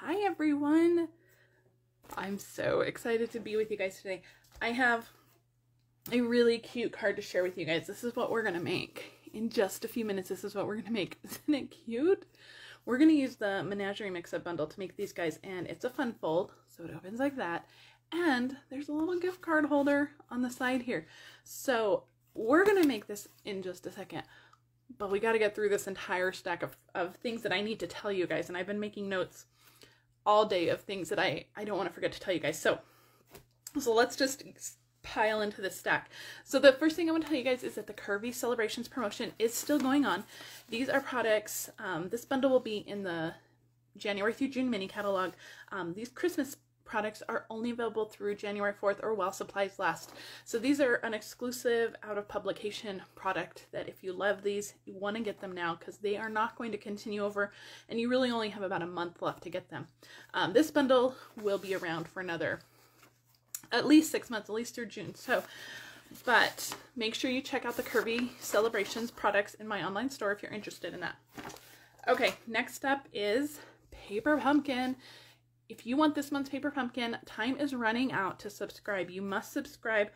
Hi everyone! I'm so excited to be with you guys today. I have a really cute card to share with you guys. This is what we're gonna make. In just a few minutes, this is what we're gonna make. Isn't it cute? We're gonna use the Menagerie Mix Up Bundle to make these guys, and it's a fun fold, so it opens like that. And there's a little gift card holder on the side here. So we're gonna make this in just a second, but we gotta get through this entire stack of things that I need to tell you guys, and I've been making notes all day of things that I don't want to forget to tell you guys. So let's just pile into this stack. So the first thing I want to tell you guys is that the Curvy Celebrations promotion is still going on. These are products, this bundle will be in the January through June mini catalog. These Christmas products are only available through January 4th or while supplies last. So these are an exclusive out of publication product that if you love these, you want to get them now because they are not going to continue over and you really only have about a month left to get them. This bundle will be around for another at least 6 months, at least through June. So, but make sure you check out the Curvy Celebrations products in my online store if you're interested in that. Okay, next up is Paper Pumpkin. If you want this month's Paper Pumpkin, time is running out to subscribe. You must subscribe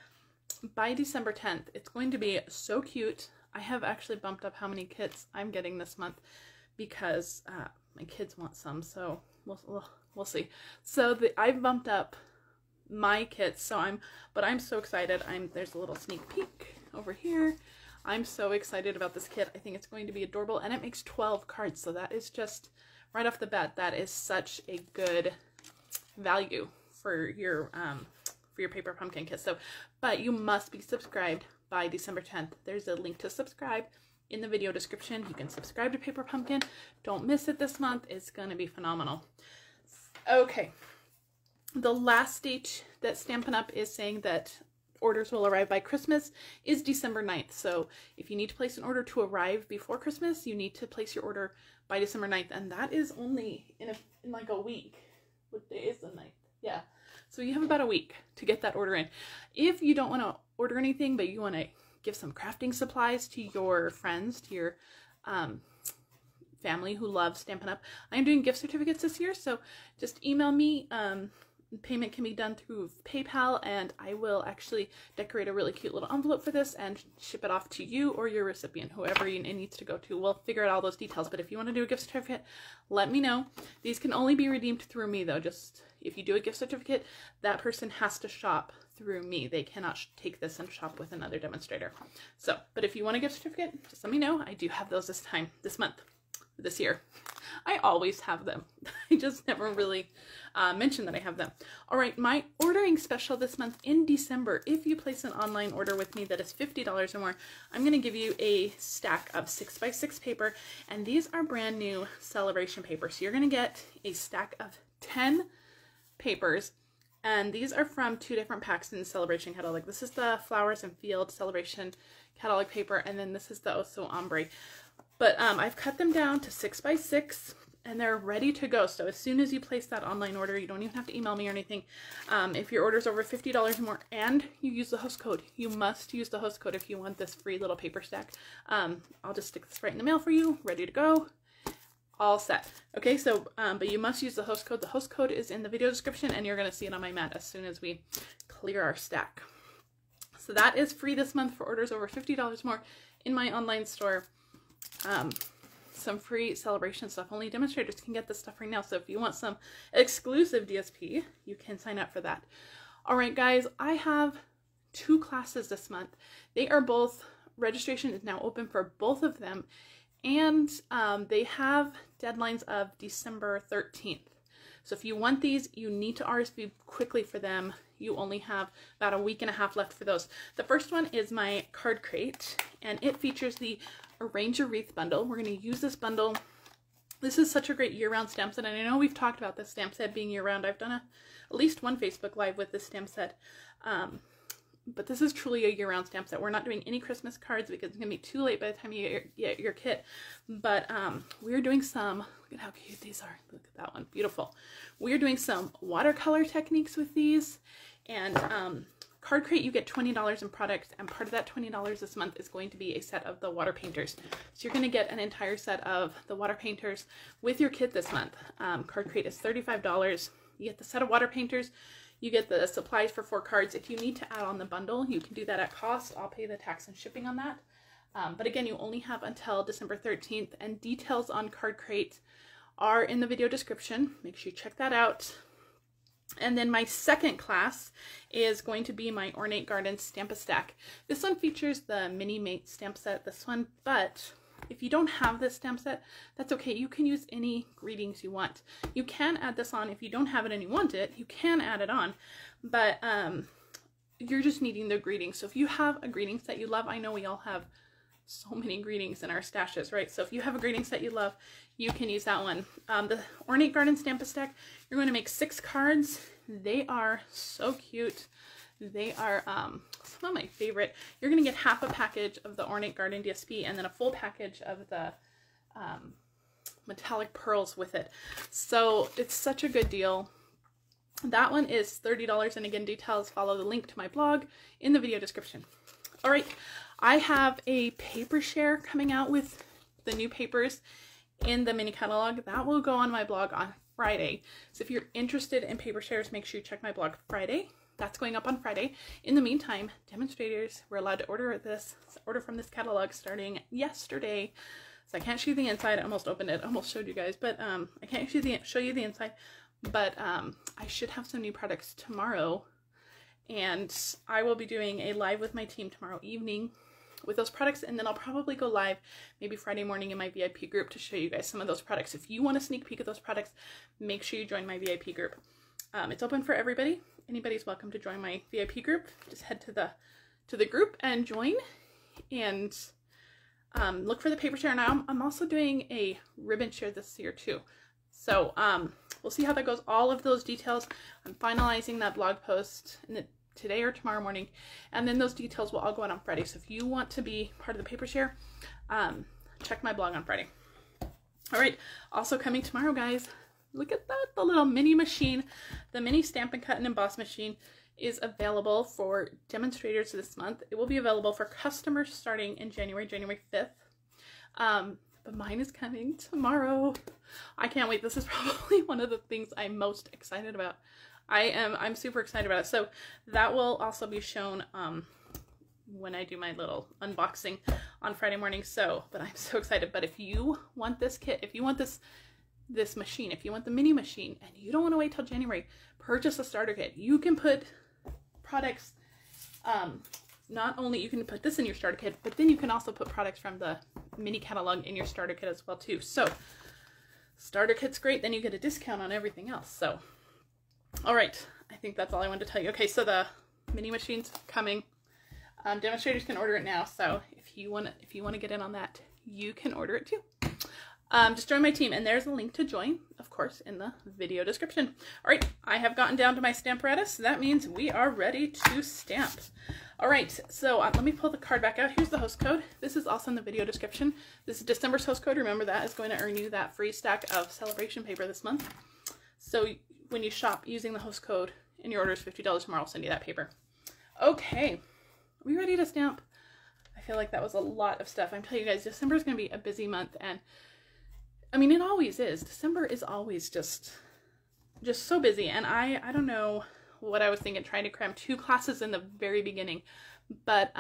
by December 10th. It's going to be so cute. I have actually bumped up how many kits I'm getting this month because my kids want some, so we'll see. So I've bumped up my kits, so I'm so excited. There's a little sneak peek over here. I'm so excited about this kit. I think it's going to be adorable, and it makes 12 cards, so that is just right off the bat, that is such a good value for your Paper Pumpkin kit. So, but you must be subscribed by December 10th. There's a link to subscribe in the video description. You can subscribe to Paper Pumpkin. Don't miss it this month. It's gonna be phenomenal. Okay, the last date that Stampin' Up is saying that orders will arrive by Christmas is December 9th. So if you need to place an order to arrive before Christmas, you need to place your order by December 9th, and that is only in like a week. What day is the 9th? Yeah. So you have about a week to get that order in. If you don't want to order anything, but you want to give some crafting supplies to your friends, to your family who loves Stampin' Up, I'm doing gift certificates this year, so just email me. Payment can be done through PayPal, and I will actually decorate a really cute little envelope for this and ship it off to you or your recipient, whoever it needs to go to. We'll figure out all those details, but if you want to do a gift certificate, let me know. These can only be redeemed through me, though. Just if you do a gift certificate, that person has to shop through me. They cannot take this and shop with another demonstrator. So, but if you want a gift certificate, just let me know. I do have those this month, this year. I always have them. I just never really mention that I have them. All right, my ordering special this month in December, if you place an online order with me that is $50 or more, I'm going to give you a stack of 6x6 paper, and these are brand new celebration paper. So you're going to get a stack of 10 papers, and these are from 2 different packs in the celebration catalog. This is the Flowers and Field celebration catalog paper, and then this is the Oso Ombre. But I've cut them down to 6x6 and they're ready to go. So as soon as you place that online order, you don't even have to email me or anything. If your order is over $50 or more and you use the host code, you must use the host code if you want this free little paper stack. I'll just stick this right in the mail for you, ready to go, all set. Okay, so, but you must use the host code. The host code is in the video description and you're gonna see it on my mat as soon as we clear our stack. So that is free this month for orders over $50 more in my online store. Some free celebration stuff. Only demonstrators can get this stuff right now. So if you want some exclusive DSP, you can sign up for that. All right, guys, I have 2 classes this month. They are both, registration is now open for both of them. And they have deadlines of December 13th. So if you want these, you need to RSVP quickly for them. You only have about a week and a half left for those. The first one is my card crate, and it features the Arrange a Wreath bundle. We're going to use this bundle. This is such a great year-round stamp set, and I know we've talked about this stamp set being year-round. I've done at least one Facebook Live with this stamp set, but this is truly a year-round stamp set. We're not doing any Christmas cards because it's going to be too late by the time you get your kit, but we're doing some, look at how cute these are. Look at that one, beautiful. We're doing some watercolor techniques with these, and Card Crate, you get $20 in products, and part of that $20 this month is going to be a set of the water painters. So you're going to get an entire set of the water painters with your kit this month. Card Crate is $35. You get the set of water painters. You get the supplies for 4 cards. If you need to add on the bundle, you can do that at cost. I'll pay the tax and shipping on that. But again, you only have until December 13th, and details on Card Crate are in the video description. Make sure you check that out. And then my second class is going to be my Ornate Garden Stamp-A-Stack. This one features the mini mate stamp set, this one, but if you don't have this stamp set, that's okay. You can use any greetings you want. You can add this on if you don't have it and you want it. You can add it on, but you're just needing the greetings. So if you have a greetings that you love, I know we all have so many greetings in our stashes, right? So if you have a greetings that you love, you can use that one. The Ornate Garden Stamp-A-Stack, you're going to make 6 cards. They are so cute. They are some of my favorite. You're going to get half a package of the Ornate Garden DSP and then a full package of the metallic pearls with it. So it's such a good deal. That one is $30, and again, details follow the link to my blog in the video description. All right, I have a paper share coming out with the new papers in the mini catalog. That will go on my blog on Friday. So if you're interested in paper shares, make sure you check my blog Friday. That's going up on Friday. In the meantime, demonstrators were allowed to order from this catalog starting yesterday. So I can't show you the inside. I almost opened it. I almost showed you guys, but I can't show you the inside. But I should have some new products tomorrow, and I will be doing a live with my team tomorrow evening with those products, and then I'll probably go live maybe Friday morning in my VIP group to show you guys some of those products. If you want a sneak peek at those products, make sure you join my VIP group. It's open for everybody. Anybody's welcome to join my VIP group. Just head to the group and join, and look for the paper share. Now I'm also doing a ribbon share this year too. So we'll see how that goes. All of those details, I'm finalizing that blog post today or tomorrow morning, and then those details will all go out on Friday. So if you want to be part of the paper share, check my blog on Friday. All right, also coming tomorrow, guys, look at that, the little mini machine. The mini Stamp and Cut and Emboss machine is available for demonstrators this month. It will be available for customers starting in January 5th. But mine is coming tomorrow. I can't wait. This is probably one of the things I'm most excited about. I'm super excited about it. So that will also be shown when I do my little unboxing on Friday morning. But I'm so excited. But if you want this kit, if you want this machine, if you want the mini machine, and you don't want to wait till January, purchase a starter kit. You can put products, not only you can put this in your starter kit, but then you can also put products from the mini catalog in your starter kit as well too. So starter kit's great, then you get a discount on everything else. So all right, I think that's all I wanted to tell you. Okay, so the mini machine's coming. Demonstrators can order it now, so if you want to get in on that, you can order it too. Just join my team, and there's a link to join, of course, in the video description. All right, I have gotten down to my stamparatus, so that means we are ready to stamp. All right, so let me pull the card back out. Here's the host code. This is also in the video description. This is December's host code. Remember, that is going to earn you that free stack of celebration paper this month. So when you shop using the host code and your order is $50 more, I'll send you that paper. Okay, are we ready to stamp? I feel like that was a lot of stuff. I'm telling you guys, December is going to be a busy month, and I mean, it always is. December is always just so busy, and I don't know what I was thinking, trying to cram 2 classes in the very beginning, but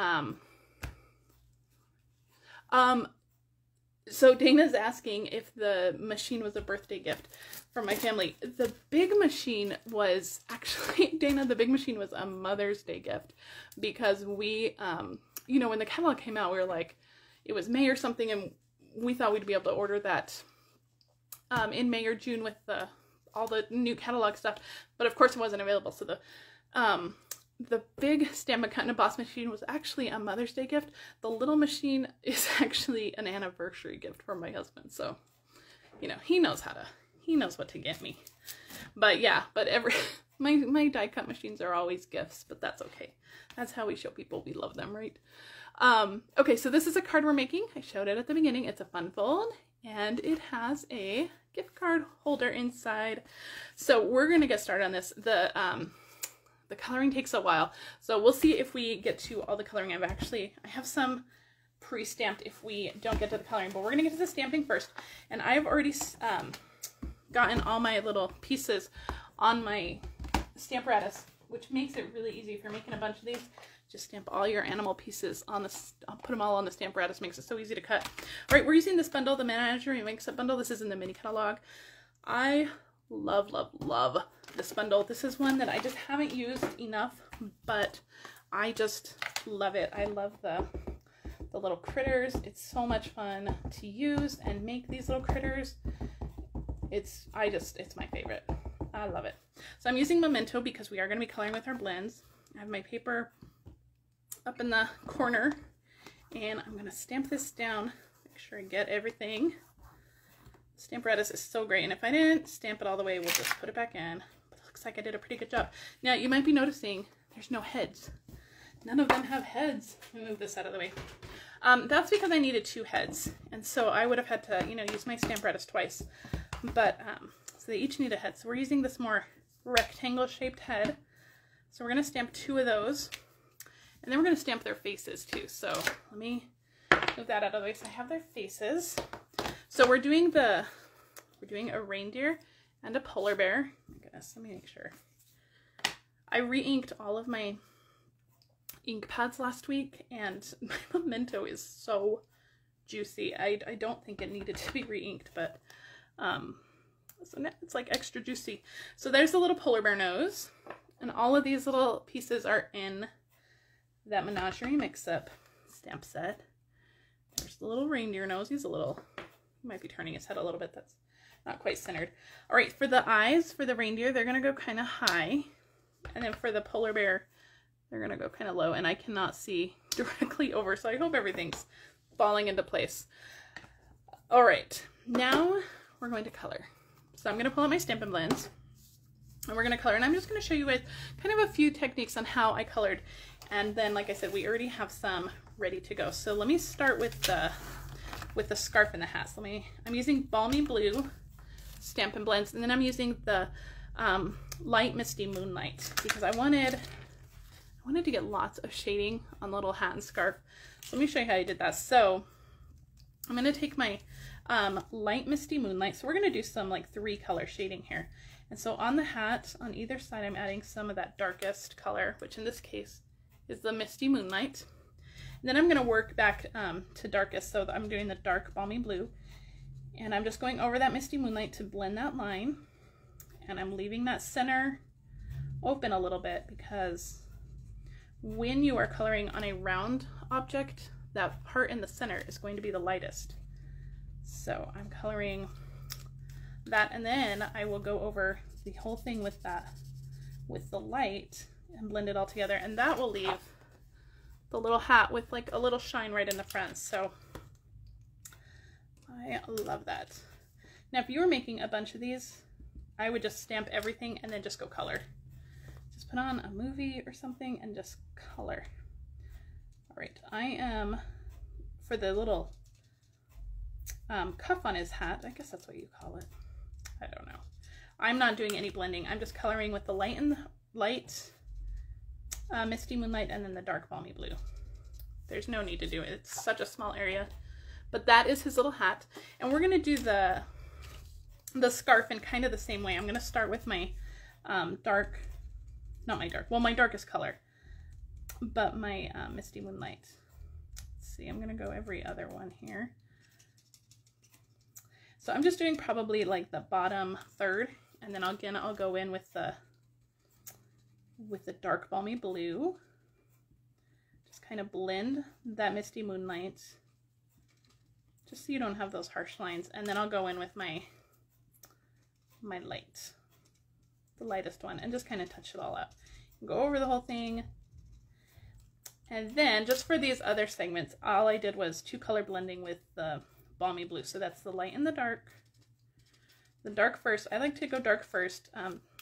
so Dana's asking if the machine was a birthday gift from my family. The big machine was actually, Dana, the big machine was a Mother's Day gift, because we, you know, when the catalog came out, we were like, it was May or something, and we thought we'd be able to order that in May or June with all the new catalog stuff, but of course it wasn't available. So the big Stamp and Cut and Emboss machine was actually a Mother's Day gift. The little machine is actually an anniversary gift from my husband. So, you know, he knows what to get me. But yeah, but my die cut machines are always gifts, but that's okay. That's how we show people we love them, right? Okay, so this is a card we're making. I showed it at the beginning. It's a fun fold, and it has a gift card holder inside. So we're gonna get started on this. The the coloring takes a while. So we'll see if we get to all the coloring. I have some pre-stamped if we don't get to the coloring, but we're gonna get to the stamping first. And I've already gotten all my little pieces on my Stamparatus, which makes it really easy if you're making a bunch of these. Just stamp all your animal pieces on the, I'll put them all on the Stamparatus, makes it so easy to cut. All right, we're using this bundle, the Menagerie Mix Up Bundle. This is in the mini catalog. I love, love, love this bundle. This is one that I just haven't used enough, but I just love it. I love the little critters. It's so much fun to use and make these little critters. It's my favorite. I love it. So I'm using Memento because we are going to be coloring with our blends. I have my paper up in the corner, and I'm going to stamp this down, make sure I get everything. Stamparatus is so great, and if I didn't stamp it all the way, we'll just put it back in. But it looks like I did a pretty good job. Now, you might be noticing there's no heads. None of them have heads. Let me move this out of the way. That's because I needed 2 heads, and so I would have had to, you know, use my Stamparatus twice. But, so they each need a head. So we're using this more rectangle-shaped head. So we're going to stamp 2 of those. And then we're going to stamp their faces too. So let me move that out of the way so I have their faces. So we're doing a reindeer and a polar bear. Oh my goodness, let me make sure. I re-inked all of my ink pads last week, and my Memento is so juicy. I don't think it needed to be re-inked, but so now it's like extra juicy. So there's the little polar bear nose, and all of these little pieces are in that Menagerie Mix Up stamp set. There's the little reindeer nose. He's a little, he might be turning his head a little bit. That's not quite centered. All right, for the eyes, for the reindeer, they're going to go kind of high. And then for the polar bear, they're going to go kind of low. And I cannot see directly over, so I hope everything's falling into place. All right, now we're going to color. So I'm going to pull out my Stampin' Blends, and we're going to color. And I'm just going to show you guys kind of a few techniques on how I colored. And then, like I said, we already have some ready to go. So let me start with the scarf and the hats. I'm using Balmy Blue Stampin' Blends, and then I'm using the Light Misty Moonlight because I wanted to get lots of shading on the little hat and scarf. So let me show you how I did that. So I'm going to take my Light Misty Moonlight. So we're going to do some like 3 color shading here. And so on the hat, on either side, I'm adding some of that darkest color, which in this case is the Misty Moonlight. And then I'm going to work back to darkest, so I'm doing the dark Balmy Blue. And I'm just going over that Misty Moonlight to blend that line. And I'm leaving that center open a little bit because when you are coloring on a round object, that part in the center is going to be the lightest. So I'm coloring that, and then I will go over the whole thing with the light and blend it all together, and that will leave the little hat with like a little shine right in the front. So I love that. Now if you were making a bunch of these, I would just stamp everything and then just go color. Just put on a movie or something and just color. All right, I am, for the little cuff on his hat, I guess that's what you call it, I don't know. I'm not doing any blending. I'm just coloring with the light and the light Misty Moonlight and then the dark Balmy Blue. There's no need to do it. It's such a small area. But that is his little hat. And we're going to do the scarf in kind of the same way. I'm going to start with my my darkest color, but my Misty Moonlight. Let's see, I'm going to go every other one here. So I'm just doing probably like the bottom third, and then I'll go in with the dark Balmy Blue. Just kind of blend that Misty Moonlight, just so you don't have those harsh lines. And then I'll go in with my light, the lightest one, and just kind of touch it all up. Go over the whole thing. And then just for these other segments, all I did was 2 color blending with the Balmy Blue. So that's the light and the dark. The dark first. I like to go dark first.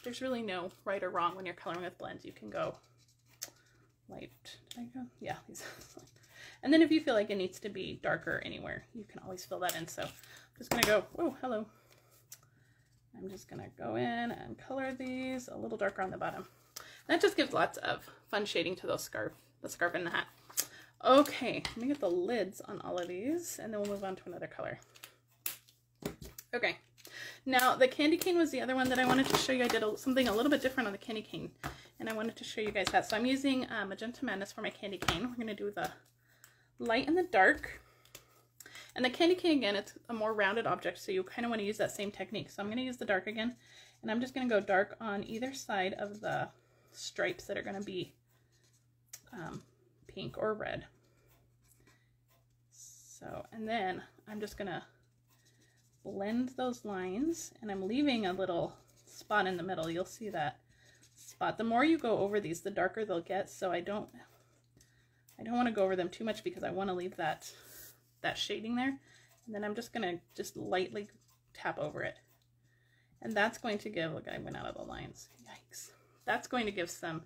There's really no right or wrong when you're coloring with blends. You can go light. Did I go? Yeah. And then if you feel like it needs to be darker anywhere, you can always fill that in. So I'm just going to go, oh, hello. I'm just going to go in and color these a little darker on the bottom. That just gives lots of fun shading to those the scarf and the hat. Okay, let me get the lids on all of these, and then we'll move on to another color. Okay, now the candy cane was the other one that I wanted to show you. I did something a little bit different on the candy cane, and I wanted to show you guys that. So I'm using Magenta Madness for my candy cane. We're going to do the light and the dark. And the candy cane, again, it's a more rounded object, so you kind of want to use that same technique. So I'm going to use the dark again, and I'm just going to go dark on either side of the stripes that are going to be pink or red. So, and then I'm just going to blend those lines, and I'm leaving a little spot in the middle. You'll see that spot. The more you go over these, the darker they'll get, so I don't want to go over them too much because I want to leave that shading there. And then I'm just going to just lightly tap over it. And that's going to give, look, I went out of the lines. Yikes. That's going to give some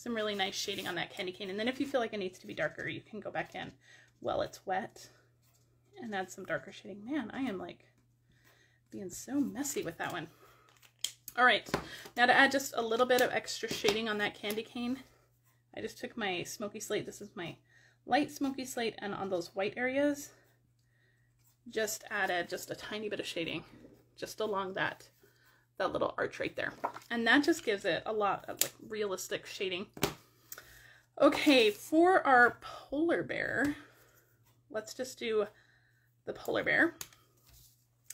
really nice shading on that candy cane. And then if you feel like it needs to be darker, you can go back in while it's wet and add some darker shading. Man, I am like being so messy with that one. All right, now to add just a little bit of extra shading on that candy cane, I just took my Smoky Slate. This is my light Smoky Slate, and on those white areas, just added just a tiny bit of shading just along that little arch right there. And that just gives it a lot of like realistic shading. Okay, for our polar bear, let's just do the polar bear.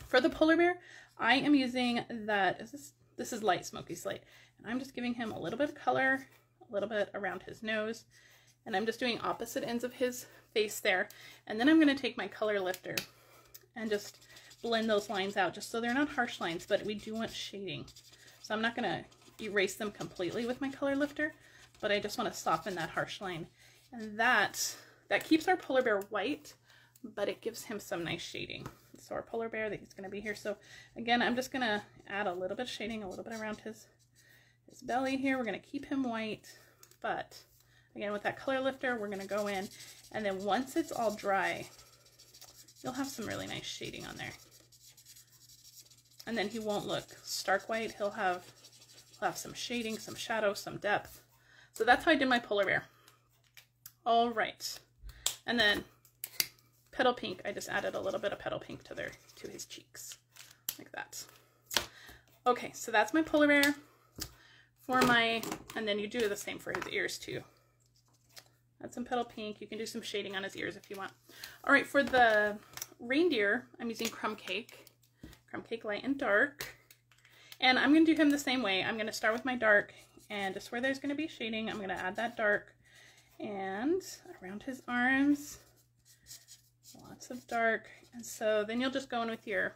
For the polar bear, I am using this is light Smoky Slate, and I'm just giving him a little bit of color, a little bit around his nose, and I'm just doing opposite ends of his face there. And then I'm going to take my color lifter and just blend those lines out, just so they're not harsh lines, but we do want shading. So I'm not going to erase them completely with my color lifter, but I just want to soften that harsh line. And that keeps our polar bear white, but it gives him some nice shading. So our polar bear, that he's going to be here. So again, I'm just going to add a little bit of shading, a little bit around his belly here. We're going to keep him white, but again, with that color lifter, we're going to go in, and then once it's all dry, you'll have some really nice shading on there. And then he won't look stark white. He'll have some shading, some shadow, some depth. So that's how I did my polar bear. All right. And then petal pink, I just added a little bit of petal pink to his cheeks, like that. Okay, so that's my polar bear. And then you do the same for his ears too. Add some petal pink. You can do some shading on his ears if you want. All right, for the reindeer, I'm using crumb cake light and dark. And I'm going to do him the same way. I'm going to start with my dark, and just where there's going to be shading, I'm going to add that dark. And around his arms, lots of dark. And so then you'll just go in with your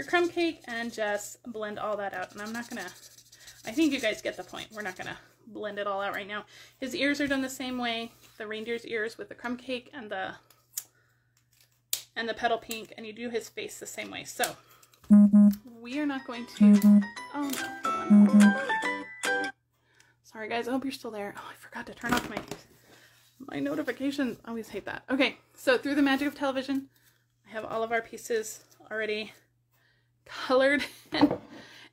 crumb cake and just blend all that out. And I'm not going to, I think you guys get the point. We're not going to blend it all out right now. His ears are done the same way. The reindeer's ears with the crumb cake and the petal pink, and you do his face the same way. So we are not going to, oh no, hold on. Sorry guys, I hope you're still there. Oh, I forgot to turn off my notifications. I always hate that. Okay, so through the magic of television, I have all of our pieces already colored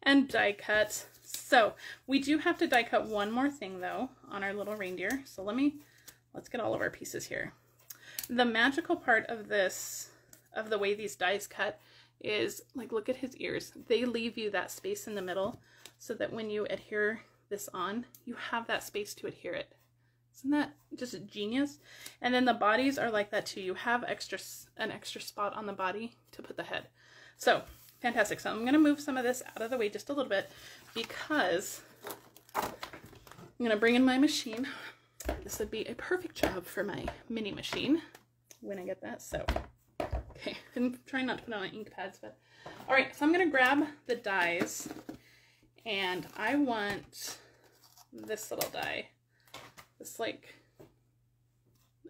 and die cut. So we do have to die cut one more thing though on our little reindeer. So let's get all of our pieces here. The magical part of this, of the way these dies cut, is like, look at his ears. They leave you that space in the middle so that when you adhere this on, you have that space to adhere it. Isn't that just genius? And then the bodies are like that too. You have an extra spot on the body to put the head. So fantastic. So I'm going to move some of this out of the way just a little bit because I'm going to bring in my machine. This would be a perfect job for my mini machine when I get that. So, okay, I'm trying not to put on my ink pads, but all right. So I'm going to grab the dies, and I want this little die. It's like,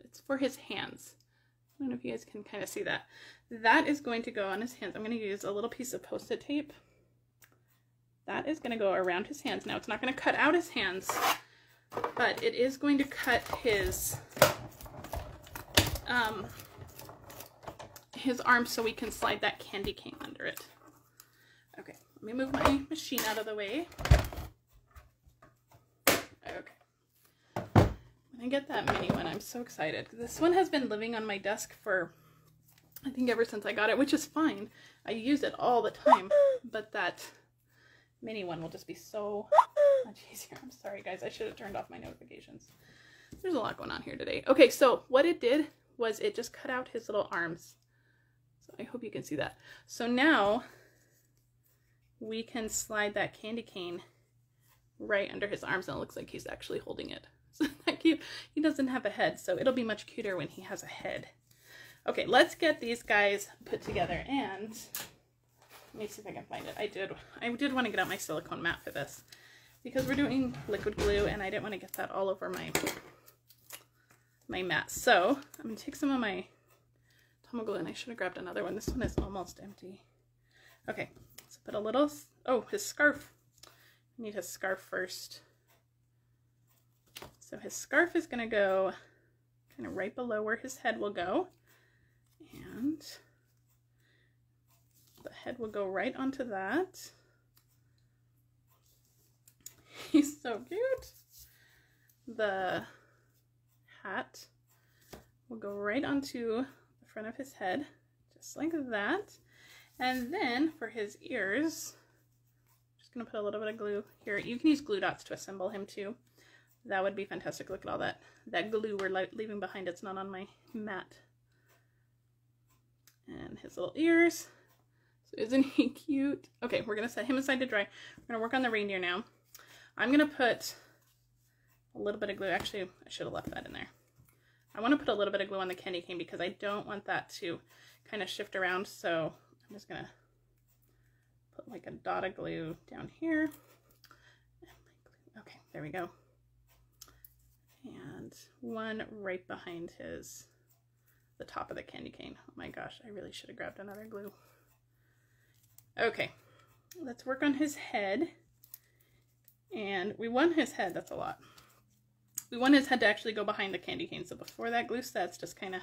it's for his hands. I don't know if you guys can kind of see that. That is going to go on his hands. I'm going to use a little piece of Post-it tape. That is going to go around his hands. Now, it's not going to cut out his hands, but it is going to cut his arm so we can slide that candy cane under it. Okay, let me move my machine out of the way. I get that mini one. I'm so excited. This one has been living on my desk for, I think, ever since I got it, which is fine. I use it all the time, but that mini one will just be so much easier. I'm sorry, guys. I should have turned off my notifications. There's a lot going on here today. Okay, so what it did was it just cut out his little arms. So I hope you can see that. So now we can slide that candy cane right under his arms, and it looks like he's actually holding it. Isn't that cute? He doesn't have a head, so it'll be much cuter when he has a head. Okay, let's get these guys put together, and let me see if I can find it. I did want to get out my silicone mat for this because we're doing liquid glue, and I didn't want to get that all over my mat. So I'm gonna take some of my Tomo glue, and I should have grabbed another one. This one is almost empty. Okay, let's put a little, oh, his scarf. I need his scarf first. So his scarf is gonna go kind of right below where his head will go. And the head will go right onto that. He's so cute. The hat will go right onto the front of his head, just like that. And then for his ears, I'm just gonna put a little bit of glue here. You can use glue dots to assemble him too. That would be fantastic. Look at all that glue we're leaving behind. It's not on my mat. And his little ears. So isn't he cute? Okay, we're gonna set him aside to dry. We're gonna work on the reindeer now. I'm gonna put a little bit of glue. Actually, I should have left that in there. I want to put a little bit of glue on the candy cane because I don't want that to kind of shift around. So I'm just gonna put like a dot of glue down here. Okay, there we go. And one right behind the top of the candy cane. Oh my gosh, I really should have grabbed another glue. Okay, let's work on his head. And we want his head, that's a lot. We want his head to actually go behind the candy cane. So before that glue sets, just kind of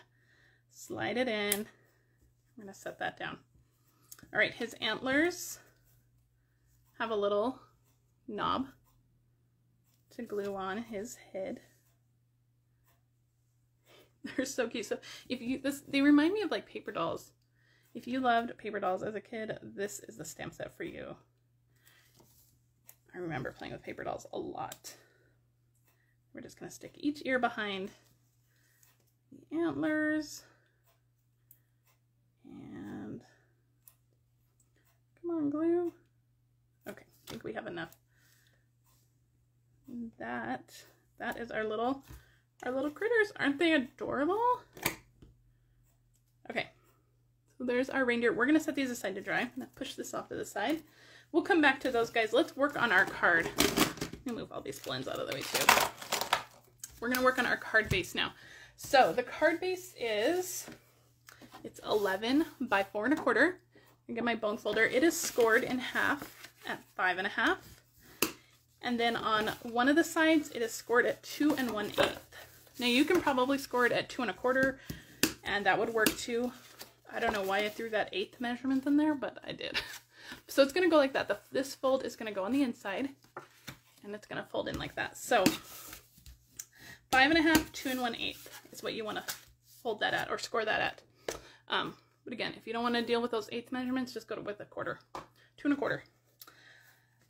slide it in. I'm gonna set that down. All right, his antlers have a little knob to glue on his head. They're so cute. So if you, they remind me of like paper dolls. If you loved paper dolls as a kid, this is the stamp set for you. I remember playing with paper dolls a lot. We're just gonna stick each ear behind the antlers. And come on, glue. Okay, I think we have enough. That is our little critters. Aren't they adorable? Okay, so there's our reindeer. We're gonna set these aside to dry. I'm gonna push this off to the side. We'll come back to those guys. Let's work on our card. Let me move all these blends out of the way too. We're gonna work on our card base now. So the card base it's 11 by 4 1/4. I get my bone folder. It is scored in half at 5 1/2. And then on one of the sides, it is scored at 2 1/8. Now you can probably score it at 2 1/4, and that would work too. I don't know why I threw that 1/8 measurement in there, but I did. So it's gonna go like that. This fold is gonna go on the inside, and it's gonna fold in like that. So 5 1/2, 2 1/8 is what you wanna fold that at or score that at. But again, if you don't wanna deal with those 1/8 measurements, just go with 1/4, 2 1/4.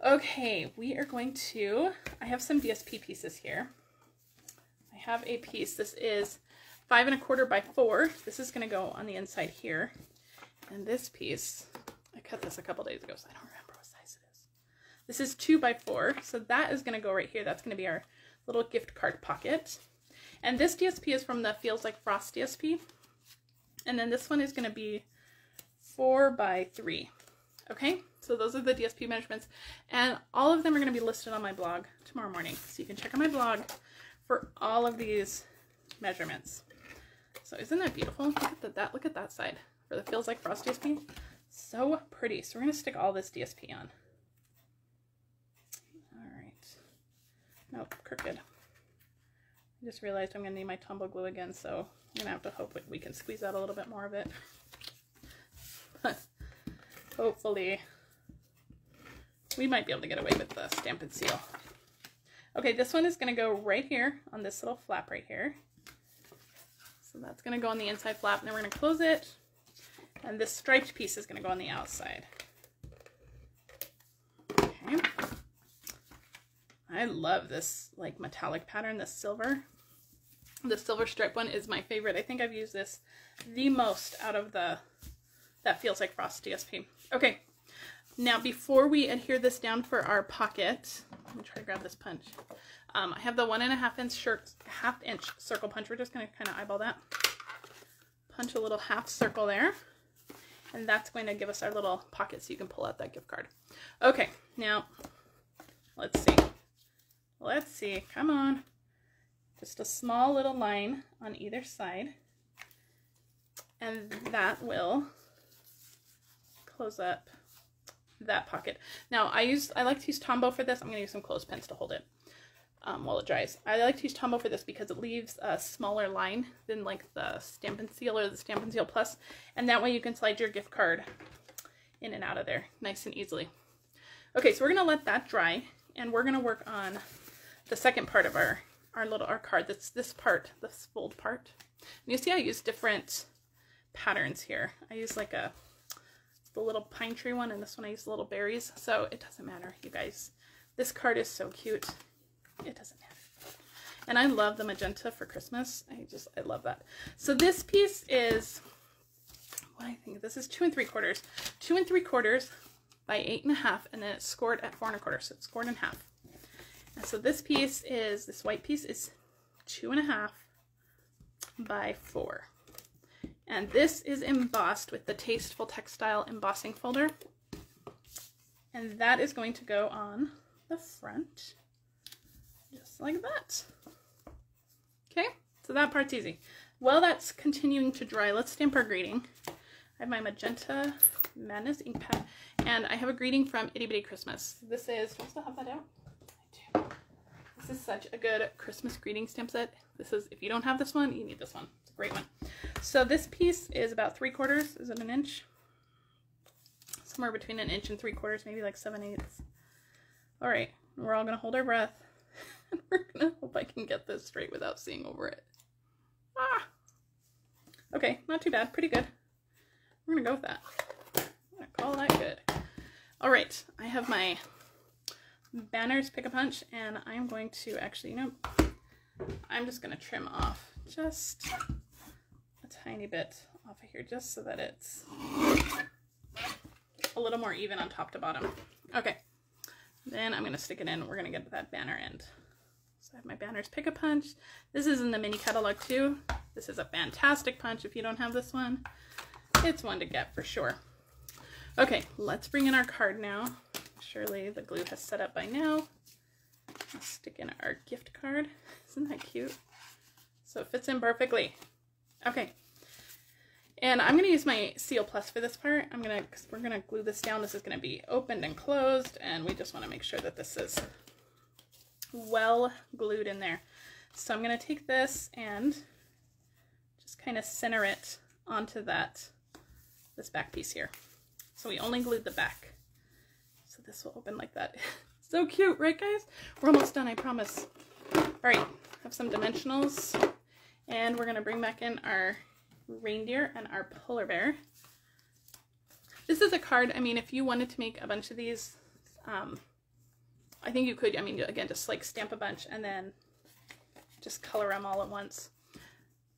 Okay, we are going to, I have some DSP pieces here. I have a piece, this is 5 1/4 by 4. This is gonna go on the inside here. And this piece, I cut this a couple days ago, so I don't remember what size it is. This is 2 by 4, so that is gonna go right here. That's gonna be our little gift card pocket. And this DSP is from the Feels Like Frost DSP. And then this one is gonna be 4 by 3. Okay, so those are the DSP measurements, and all of them are going to be listed on my blog tomorrow morning. So you can check out my blog for all of these measurements. So isn't that beautiful? Look at that side for the Feels Like Frost DSP. So pretty. So we're going to stick all this DSP on. All right. Nope, crooked. I just realized I'm going to need my tumble glue again, so I'm going to have to hope that we can squeeze out a little bit more of it. But hopefully we might be able to get away with the Stampin' Seal. Okay, this one is going to go right here on this little flap right here. So that's going to go on the inside flap, and then we're going to close it. And this striped piece is going to go on the outside. Okay. I love this like metallic pattern, this silver. The silver stripe one is my favorite. I think I've used this the most out of the That Feels Like Frost DSP. Okay, now before we adhere this down for our pocket, let me try to grab this punch. I have the 1.5 inch circle punch. We're just going to kind of eyeball that. Punch a little half circle there. And that's going to give us our little pocket so you can pull out that gift card. Okay, now let's see. Let's see. Come on. Just a small little line on either side. And that will close up that pocket. Now I like to use Tombow for this. I'm going to use some clothespins to hold it while it dries. I like to use Tombow for this because it leaves a smaller line than like the Stampin' Seal or the Stampin' Seal Plus, and that way you can slide your gift card in and out of there nice and easily. Okay, so we're going to let that dry, and we're going to work on the second part of our card. That's this part, this fold part. And you see I use different patterns here. I use like the little pine tree one, and this one I use the little berries. So it doesn't matter, you guys. This card is so cute. It doesn't matter. And I love the magenta for Christmas. I love that. So this piece is, what I think, this is 2 3/4. 2 3/4 by 8.5, and then it's scored at 4 1/4. So it's scored in half. And so this piece is, this white piece is 2.5 by 4. And this is embossed with the Tasteful Textile embossing folder. And that is going to go on the front, just like that. Okay, so that part's easy. While that's continuing to dry, let's stamp our greeting. I have my Magenta Madness ink pad, and I have a greeting from Itty Bitty Christmas. This is, do I still have that out? I do. This is such a good Christmas greeting stamp set. This is, if you don't have this one, you need this one. It's a great one. So this piece is about 3/4. Is it an inch? Somewhere between 1 inch and 3/4, maybe like 7/8. All right, we're all gonna hold our breath, and we're gonna hope I can get this straight without seeing over it. Ah, okay, not too bad, pretty good. We're gonna go with that. I'm gonna call that good. All right, I have my banners Pick-a-Punch, and I'm going to actually, you know, I'm just gonna trim off just a tiny bit off of here, just so that it's a little more even on top to bottom. Okay, then I'm gonna stick it in. We're gonna get that banner end. So I have my banners Pick-a-Punch. This is in the mini catalog too. This is a fantastic punch. If you don't have this one, it's one to get for sure. Okay, let's bring in our card now. Surely the glue has set up by now. Let's stick in our gift card. Isn't that cute? So it fits in perfectly. Okay. And I'm going to use my Seal Plus for this part. Because we're going to glue this down. This is going to be opened and closed, and we just want to make sure that this is well glued in there. So I'm going to take this and just kind of center it onto this back piece here. So we only glued the back. So this will open like that. So cute, right guys? We're almost done, I promise. All right, have some dimensionals, and we're going to bring back in our reindeer and our polar bear. This is a card, I mean, if you wanted to make a bunch of these, I think you could, I mean, again, just like stamp a bunch and then just color them all at once.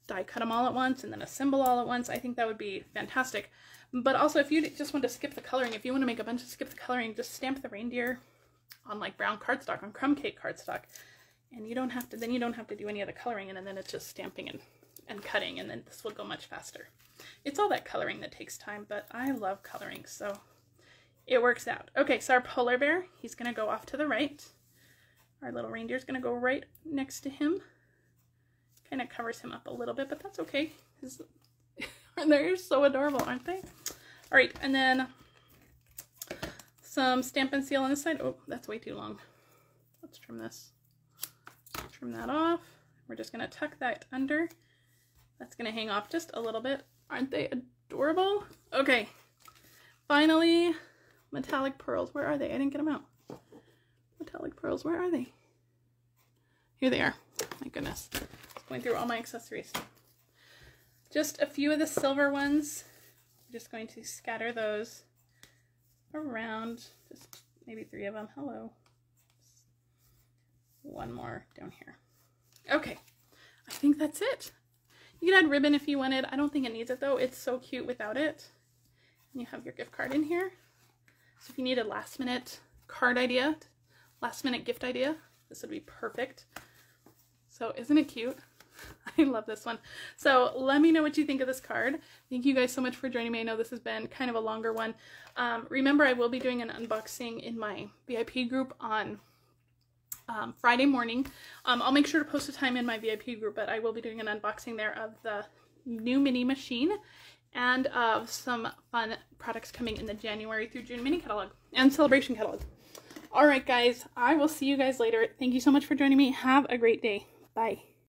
Die cut them all at once and then assemble all at once. I think that would be fantastic. But also, if you just want to skip the coloring, if you want to make a bunch of skip the coloring, just stamp the reindeer on like brown cardstock, on crumb cake cardstock, and you don't have to do any of the coloring, and then it's just stamping and cutting, and then this will go much faster. It's all that coloring that takes time, but I love coloring, so it works out. Okay, so our polar bear, he's going to go off to the right. Our little reindeer is going to go right next to him. Kind of covers him up a little bit, but that's okay. They're so adorable, aren't they? All right, and then some Stampin' Seal on this side. Oh, that's way too long. Let's trim this. Trim that off. We're just going to tuck that under. That's going to hang off just a little bit. Aren't they adorable? Okay, finally, metallic pearls. Where are they? I didn't get them out. Metallic pearls, where are they? Here they are. My goodness. Going through all my accessories. Just a few of the silver ones. I'm just going to scatter those around. Just maybe 3 of them. Hello. One more down here. Okay. I think that's it. You can add ribbon if you wanted. I don't think it needs it though. It's so cute without it. And you have your gift card in here. So if you need a last minute card idea, last minute gift idea, this would be perfect. So isn't it cute? I love this one. So let me know what you think of this card. Thank you guys so much for joining me. I know this has been kind of a longer one. Remember, I will be doing an unboxing in my VIP group on Friday morning. I'll make sure to post a time in my VIP group, but I will be doing an unboxing there of the new mini machine and of some fun products coming in the January through June mini catalog and celebration catalog. All right, guys, I will see you guys later. Thank you so much for joining me. Have a great day. Bye.